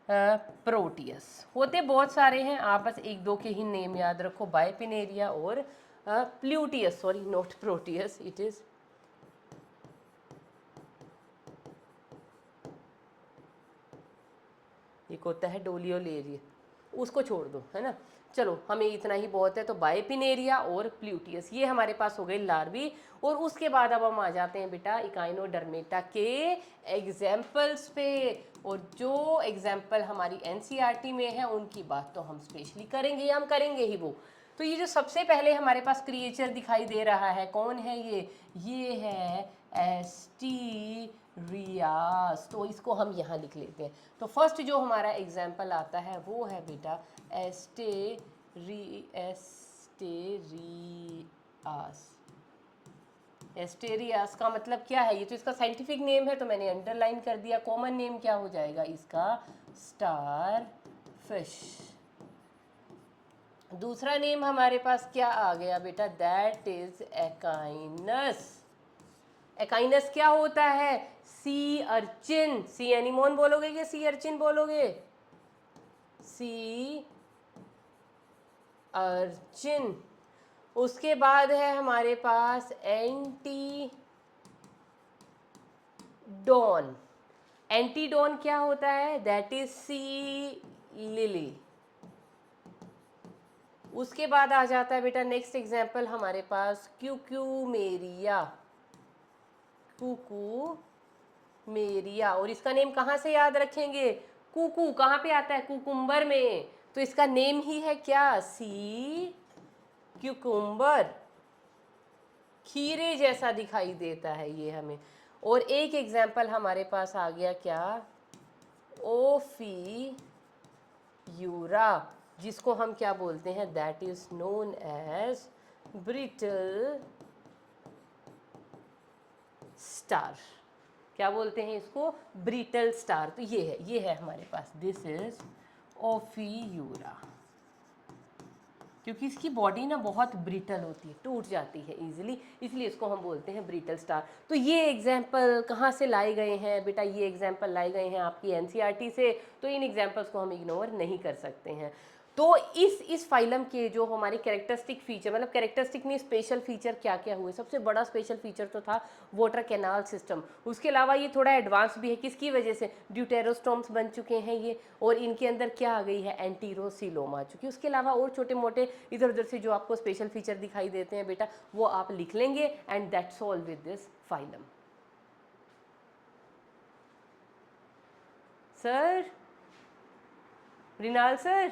प्रोटियस। होते बहुत सारे हैं, आप बस एक दो के ही नेम याद रखो, बाइपिनेरिया और pluteus, sorry not proteus, it is एक होता है डोलियोलेरिया, उसको छोड़ दो, है ना। चलो हमें इतना ही बहुत है। तो बाइपिनेरिया और प्लूटियस ये हमारे पास हो गए लार्वी। और उसके बाद अब हम आ जाते हैं बेटा इकाइनोडर्मेटा के एग्जाम्पल्स पे। और जो एग्जाम्पल हमारी एनसीईआरटी में है उनकी बात तो हम स्पेशली करेंगे, हम करेंगे ही वो। तो ये जो सबसे पहले हमारे पास क्रिएचर दिखाई दे रहा है, कौन है ये है एस्टीरियास। तो इसको हम यहाँ लिख लेते हैं। तो फर्स्ट जो हमारा एग्जाम्पल आता है वो है बेटा एस्टेरियास। एस्टेरियास का मतलब क्या है? ये तो इसका साइंटिफिक नेम है तो मैंने अंडरलाइन कर दिया। कॉमन नेम क्या हो जाएगा इसका? Star fish. दूसरा नेम हमारे पास क्या आ गया बेटा? That is echinus. एकाइनस क्या होता है? Sea urchin. सी एनिमोन बोलोगे कि सी अर्चिन बोलोगे? Sea urchin. उसके बाद है हमारे पास एंटीडोन। एंटीडोन क्या होता है? That is sea lily. उसके बाद आ जाता है बेटा नेक्स्ट एग्जाम्पल हमारे पास क्यूक्यूमेरिया। कुकुमेरिया। और इसका नेम कहाँ से याद रखेंगे? कुकू कहाँ पे आता है? कुकुम्बर में। तो इसका नेम ही है क्या? सी क्यूकुम्बर। खीरे जैसा दिखाई देता है ये हमें। और एक एग्जाम्पल हमारे पास आ गया क्या? ओफियूरा, जिसको हम क्या बोलते हैं? That is known as brittle star. क्या बोलते हैं इसको? Brittle star. तो ये है हमारे पास, दिस इज ओफियूरा। क्योंकि इसकी बॉडी ना बहुत ब्रिटल होती है, टूट जाती है इजीली, इसलिए इसको हम बोलते हैं ब्रिटल स्टार। तो ये एग्जाम्पल कहाँ से लाए गए हैं बेटा? ये एग्जाम्पल लाए गए हैं आपकी एनसीईआरटी से। तो इन एग्जाम्पल्स को हम इग्नोर नहीं कर सकते हैं। तो इस फाइलम के जो हमारी कैरेक्टरिस्टिक फीचर, मतलब कैरेक्टरिस्टिक नहीं, स्पेशल फीचर क्या क्या हुए? सबसे बड़ा स्पेशल फीचर तो था वाटर कैनाल सिस्टम। उसके अलावा ये थोड़ा एडवांस भी है, किसकी वजह से? ड्यूटेरोस्टोम्स बन चुके हैं ये, और इनके अंदर क्या आ गई है? एंटीरोसिलोम आ चुकी है। उसके अलावा और छोटे मोटे इधर उधर से जो आपको स्पेशल फीचर दिखाई देते हैं बेटा, वो आप लिख लेंगे। And that's all with this phylum. Sir, रिनाल सर,